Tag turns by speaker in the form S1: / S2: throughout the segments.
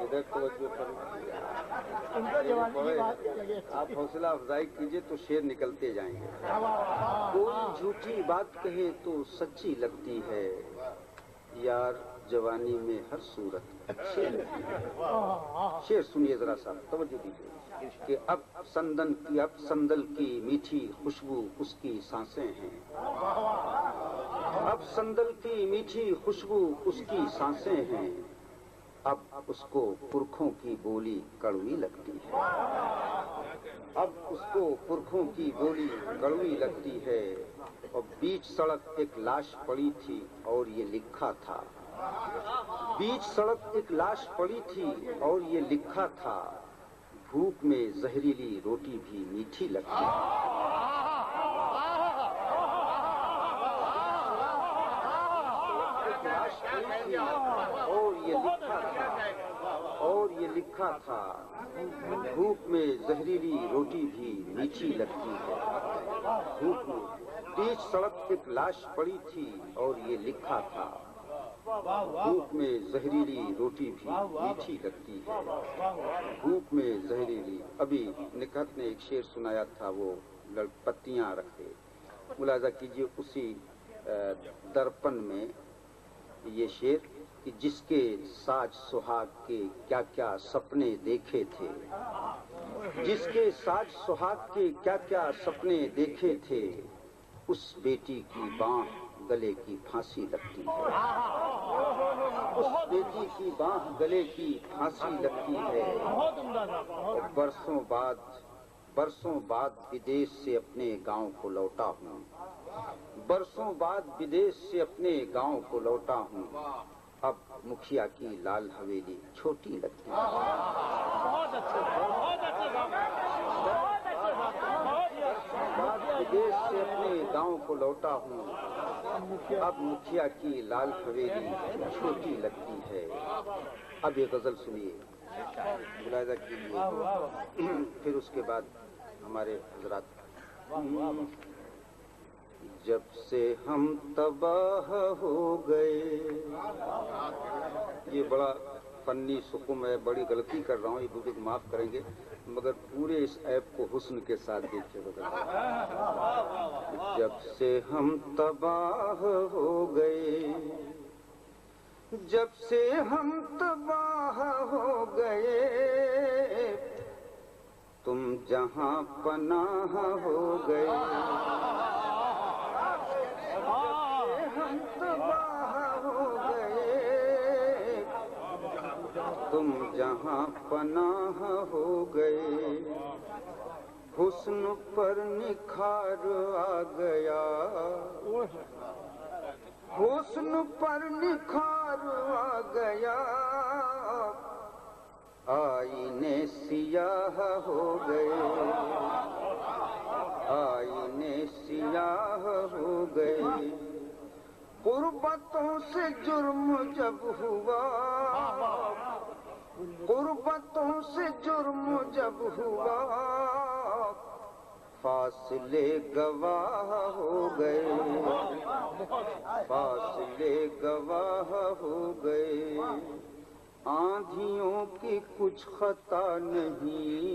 S1: ادھر توجہ فرمائیے، آپ حوصلہ افزائی کیجیے تو شعر نکلتے جائیں گے۔ کوئی جھوٹی بات کہے تو سچی لگتی ہے، یار جوانی میں ہر صورت اچھی لگتی ہے۔ شعر سنیے ذرا سا، توجہ دیجیے کہ اب سندل کی میٹھی خوشبو اس کی سانسیں ہیں، اب سندل کی میٹھی خوشبو اس کی سانسیں ہیں، اب اس کو پرکھوں کی بولی کڑوی لگتی ہے، اب اس کو پرکھوں کی بولی کڑوی لگتی ہے، اور بیچ سڑک ایک لاش پڑی تھی اور یہ لکھا تھا، بیچ سڑک ایک لاش پڑی تھی اور یہ لکھا تھا، بھوک میں زہریلی روٹی بھی میٹھی لگتی ہے۔ اور یہ لکھا تھا بھوک میں زہریلی روٹی بھی میٹھی لگتی ہے، بھوک میں بیچ سڑک ایک لاش پڑی تھی اور یہ لکھا تھا، بھوک میں زہریلی روٹی بھی میٹھی لگتی ہے، بھوک میں زہریلی۔ ابھی نکہت نے ایک شعر سنایا تھا، وہ پتیاں رکھے، ملاحظہ کیجیے اسی درپن میں یہ شعر کہ جس کے ساج سہاگ کے کیا کیا سپنے دیکھے تھے، جس کے ساج سہاگ کے کیا کیا سپنے دیکھے تھے، اس بیٹی کی باں گلے کی پھانسی لگتی ہے، اس بیٹی کی باں گلے کی پھانسی لگتی ہے، اور برسوں بعد بدیش سے اپنے گاؤں کو لوٹا ہوں، برسوں بعد بدیش سے اپنے گاؤں کو لوٹا ہوں، اب مکھیا کی لال حویلی چھوٹی لگتی ہے۔ بعد بدیش سے اپنے گاؤں کو لوٹا ہوں، اب مکھیا کی لال حویلی چھوٹی لگتی ہے۔ اب یہ غزل سنیے، ملاحظہ کیجیے، پھر اس کے بعد ہمارے حضرات۔ جب سے ہم تباہ ہو گئے، یہ بڑا فنی سکم ہے، بڑی غلطی کر رہا ہوں، یہ بزرگ معاف کریں گے، مگر پورے اس ایپ کو حسن کے ساتھ دیکھیے گا۔ جب سے ہم تباہ ہو گئے، جب سے ہم تباہ ہو گئے، تم جہاں پناہ ہو گئے، ہم تباہ ہو گئے، تم جہاں پناہ ہو گئے، حسن پر نکھار آ گیا، حسن پر نکھار آ گیا، آئینے سیاہ ہو گئے، آئینے سیاہ ہو گئے، غربتوں سے جرم جب ہوا، غربتوں سے جرم جب ہوا، فاصلے گواہ ہو گئے، فاصلے گواہ ہو گئے، آندھیوں کی کچھ خطا نہیں،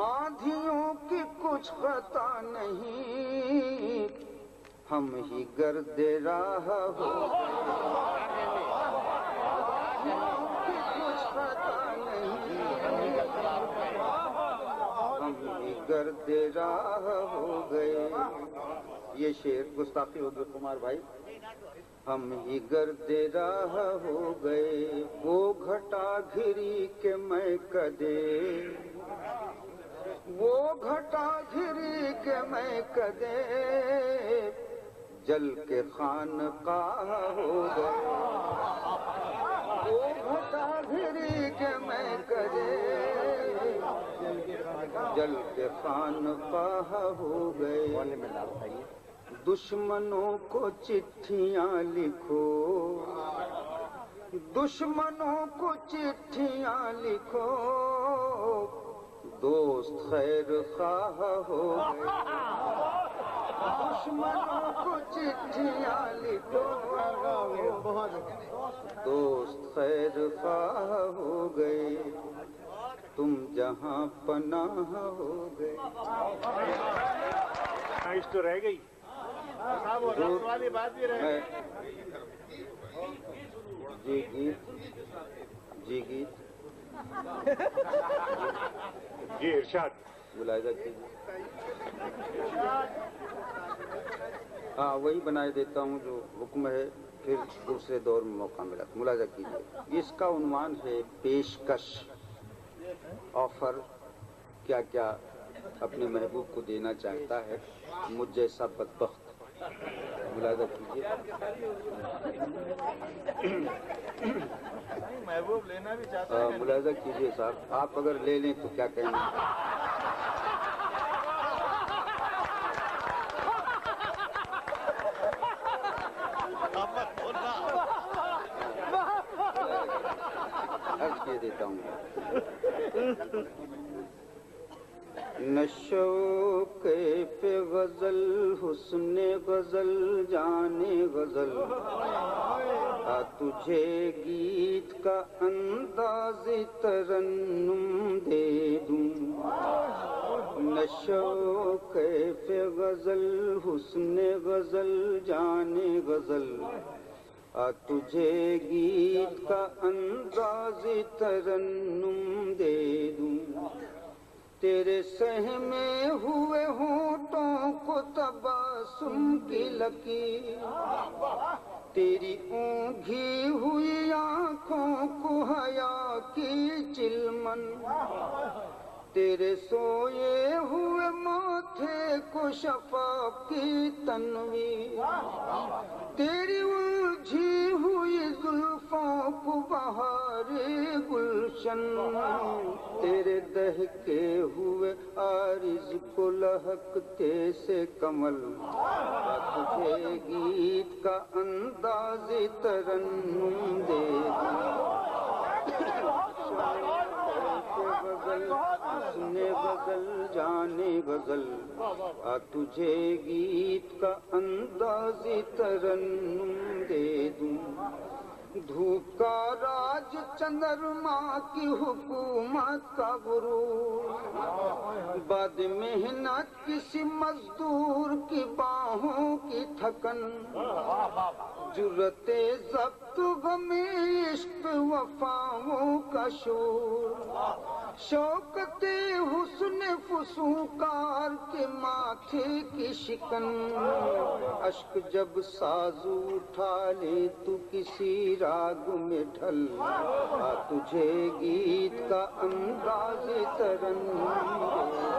S1: آندھیوں کی کچھ خطا نہیں، ہم ہی گرد راہ ہو گئے، آندھیوں کی کچھ خطا نہیں، ہم ہی گرد راہ ہو گئے۔ یہ شعر گستاخی ہو گئی کمار بھائی۔ ہم ہی گرد راہ ہو گئے، وہ گھٹا گھری کے میں کدے، وہ گھٹا گھری کے میں کدے، جل کے خانقاہ ہو گئے، وہ گھٹا گھری کے میں کدے، جل کے خانقاہ ہو گئے۔ دشمنوں کو چٹھیاں لکھو، دشمنوں کو چٹھیاں لکھو، دوست خیر خواہ ہو گئے، دشمنوں کو چٹھیاں لکھو، دوست خیر خواہ ہو گئے، تم جہاں پناہ ہو گئے۔
S2: اس تو رہ گئی والی بات بھی رہ گئی۔
S1: جی گیت، جی گیت،
S2: جی ارشاد
S1: ملاحظہ کیجیے۔ ہاں وہی بنائے دیتا ہوں جو حکم ہے، پھر دوسرے دور میں موقع ملا تو ملاحظہ کیجیے۔ اس کا عنوان ہے پیشکش، آفر، کیا کیا اپنے محبوب کو دینا چاہتا ہے مجھ جیسا بدبخت، ملاحظہ کیجیے۔
S2: محبوب لینا بھی چاہتا ہے،
S1: ملاحظہ کیجیے صاحب، آپ اگر لے لیں تو کیا کہیں گے؟ عرض کیے دیتا ہوں۔ نشوق پہ غزل، حسن غزل، جانے غزل، تجھے گیت کا انداز ترنم دے دوں۔ نشوق پہ غزل، حسن غزل، جانے غزل، تجھے گیت کا انداز ترنم دے دوں۔ تیرے سہمے ہوئے ہونٹوں کو تبسم کی لکیر، تیری اونگھی ہوئی آنکھوں کو حیا کی چلمن، تیرے سوئے ہوئے ماتھے کو شفاف کی تنویر، تیری الجھی ہوئی زلفوں کو بہار گلشن، تیرے دہکے ہوئے عارض کو لہکتے سے کمل، تجھے گیت کا انداز ترنم دے غزل، حسن غزل، جانے غزل، تجھے گیت کا انداز ترنم دے دوں۔ دھوپ کا راج، چندرما کی حکومت کا غرور، بعد محنت کسی مزدور کی باہوں کی تھکن، جرت ضبط غم عشق وفاؤں کا شور، شوکت حسن فسوکار کے ماتھے کی شکن، اشک جب سازو اٹھا لے تو کسی راگ میں ڈھل، تجھے گیت کا انداز ترنم دے۔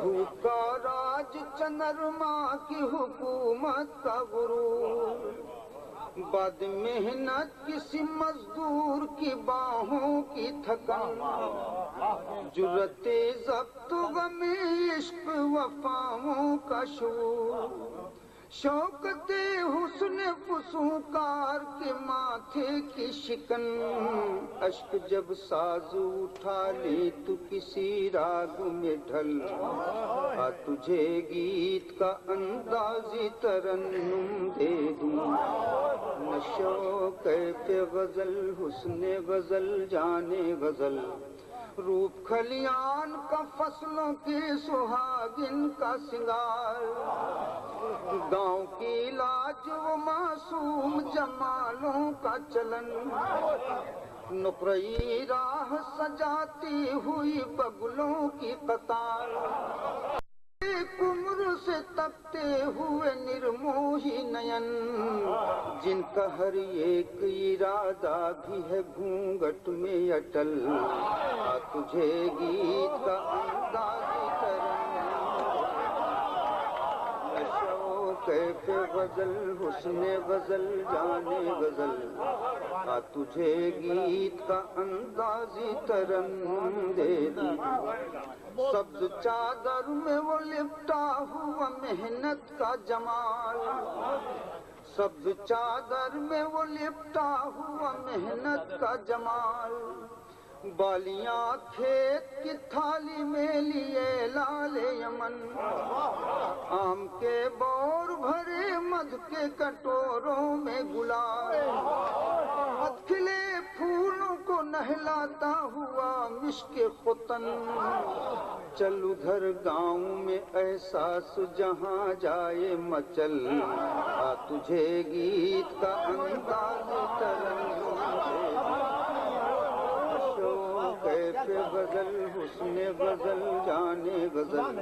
S1: دھوپ کا راج، چندرما کی حکومت کا غرور، بعد محنت کسی مزدور کی باہوں کی تھکن، جرت ضبط غم عشق وفاؤں کا شور، شوکت حسن فسوکار کے ماتھے کی شکن، اشک جب سازو اٹھا لے تو کسی راگ میں ڈھل، تجھے گیت کا انداز ترنم دے دوں۔ نشوق پہ غزل، حسن غزل، جانے غزل، روپ کھلیان کا فصلوں کی سہاگن کا سنگار، گاؤں کی لاج و معصوم جمالوں کا چلن، نقرئی راہ سجاتی ہوئی بگلوں کی قطار، ایک عمر سے تپتے ہوئے نرموہی نین، جن کا ہر ایک ارادہ بھی ہے گھونگھٹ میں اٹل، تجھے گیت کا انداز ترنم دے۔ شوق پہ غزل، حسن غزل، جانے غزل، تجھے گیت کا انداز ترنم دے دوں۔ سبز چادر میں وہ لپٹا ہوا محنت کا جمال، سبز چادر میں وہ لپٹا ہوا محنت کا جمال، بالیاں کھیت کی تھالی میں لیے لال یمن، آم کے بور بھرے مدھ کے کٹوروں میں گلاب، کھلے پھولوں کو نہلاتا ہوا مشک ختن، چل ادھر گاؤں میں احساس جہاں جائے مچل، آ تجھے گیت کا انداز کیف غزل حسن غزل جانے غزل،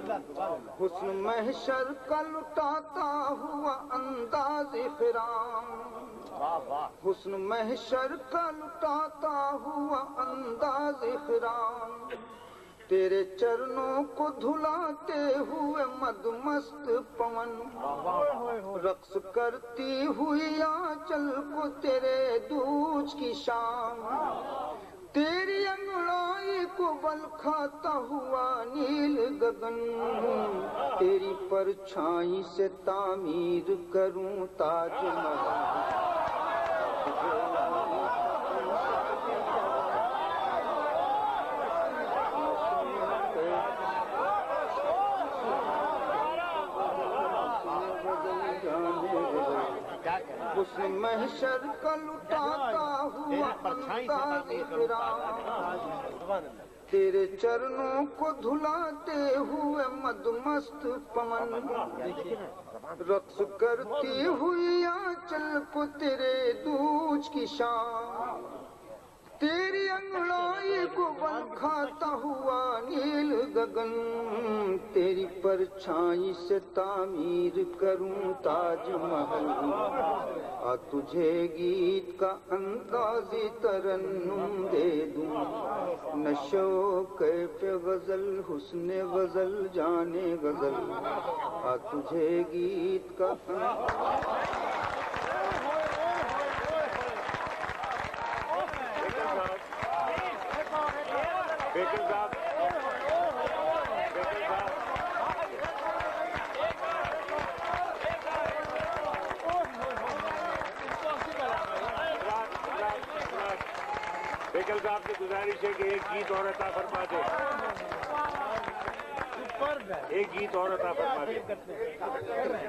S1: حسن محشر کا لٹاتا ہوا انداز خرام، حسن محشر کا لٹاتا ہوا انداز خرام، تیرے چرنوں کو دھلاتے ہوئے مد مست پون، رقص کرتی ہوئی آنچل کو تیرے دودھ کی شام، تیری انگڑائی کو بل کھاتا ہوا نیل گگن، تیری پرچھائی سے تعمیر کروں تاج محل، حسن محشر کا لٹاتا ہوا انداز خرام، تیرے چرنوں کو دھلاتے ہوئے مد مست پون، رقص کرتی ہوئی آنچل کو تیرے دودھ کی شام، تیری انگڑائی کو بل کھاتا ہوا نیل گگن، تیری پرچھائی سے تعمیر کروں تاج محل، آ تجھے گیت کا اندازی ترنم دے دوں، نشو کیف غزل حسن غزل جانے غزل، آ تجھے گیت کا
S2: بیکر صاحب بیکر صاحب سے گزارش ہے کہ ایک گیت اور عطا فرما دے، ایک گیت اور عطا فرما دے۔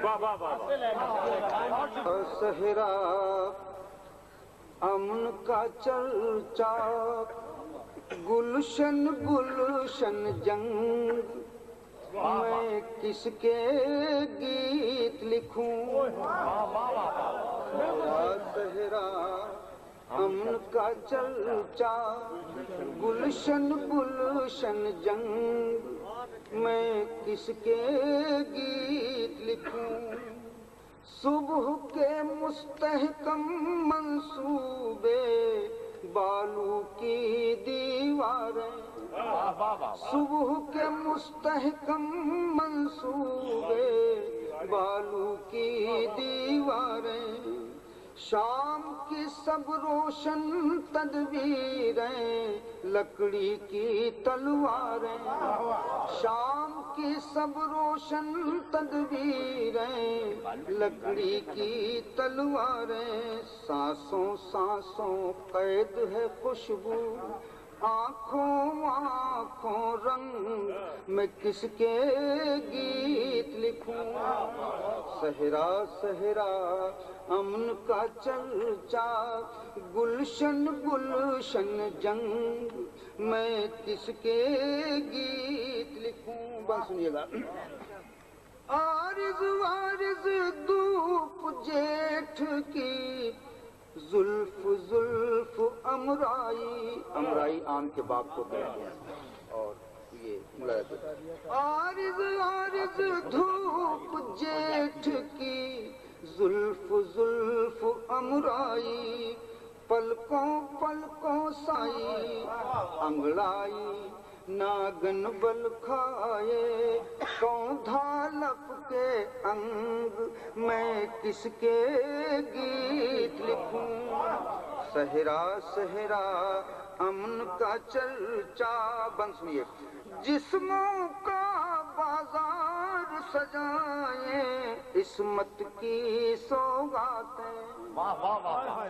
S2: واہ واہ واہ
S1: صحرا امن کا چرچا، گلشن گلشن جنگ، میں کس کے گیت لکھوں، صحرا امن کا چرچا، گلشن گلشن جنگ، میں کس کے گیت لکھوں، صبح کے مستحکم منصوبے بالو کی دیواریں، صبح کے مستحکم منصوبے بالو کی دیواریں، شام کی سب روشن تدبیریں لکڑی کی تلواریں، شام کی سب روشن تدبیریں لکڑی کی تلواریں، سانسوں سانسوں قید ہے خوشبو، آنکھوں آنکھوں رنگ، میں کس کے گیت لکھوں، صحرا صحرا امن کا چرچا، گلشن گلشن جنگ، میں کس کے گیت لکھوں۔ بات سنیے گا، عارض وارض دھوپ جیٹھ کی، زلف زلف امرائی، امرائی آم کے باغ کو کہتے ہیں، اور یہ عارض عارض دھوپ جیٹھ کی، زلف زلف امرائی، پلکوں پلکوں سائی انگڑائی، ناگن بل کھائے کوندھا لپ کے انگ، میں کس کے گیت لکھوں، صحرا صحرا امن کا چرچا۔ بند سنیے، جسموں کا بازار سجائیں عصمت کی سوغاتیں،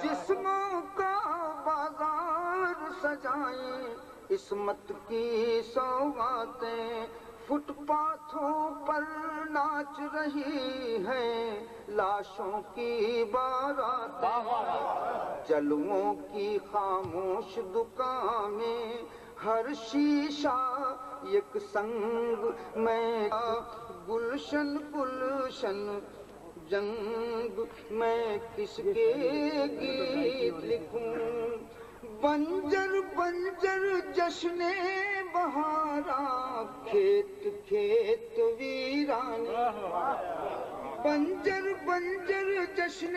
S1: جسموں کا بازار
S3: سجائیں عصمت کی سوغاتیں فٹ پاتھوں پر ناچ رہی ہیں لاشوں کی باراتیں جلووں کی خاموش دکانیں ہر شیشہ یک سنگ میں گلشن گلشن جنگ میں کس کے گیت لکھوں بنجر بنجر جشن بہارا کھیت کھیت ویرانے بنجر بنجر جشن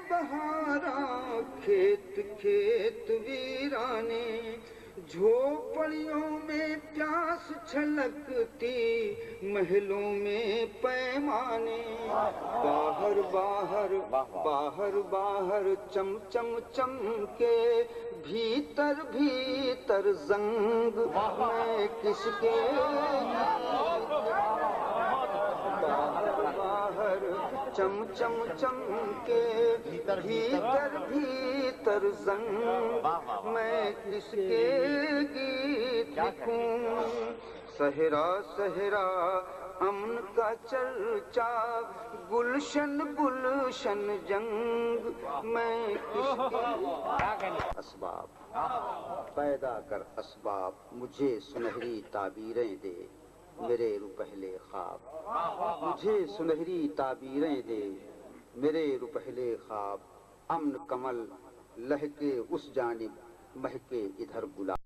S3: بہارا کھیت کھیت ویرانے جھوپڑیوں میں پیاس چھلکتی محلوں میں پیمانے باہر باہر باہر باہر چم چم چم کے بھیتر بھیتر زنگ میں کس کے باہر باہر چم چم چم کے بھیتر بھیتر زنگ میں کس کے گیت لکھوں صحرا صحرا امن کا چرچا گلشن گلشن جنگ میں کس کے اسباب پیدا کر اسباب مجھے سنہری تعبیریں دے میرے روپہلے خواب مجھے سنہری تعبیریں دے میرے روپہلے خواب امن کمل لہکے اس جانب مہکے ادھر گلاب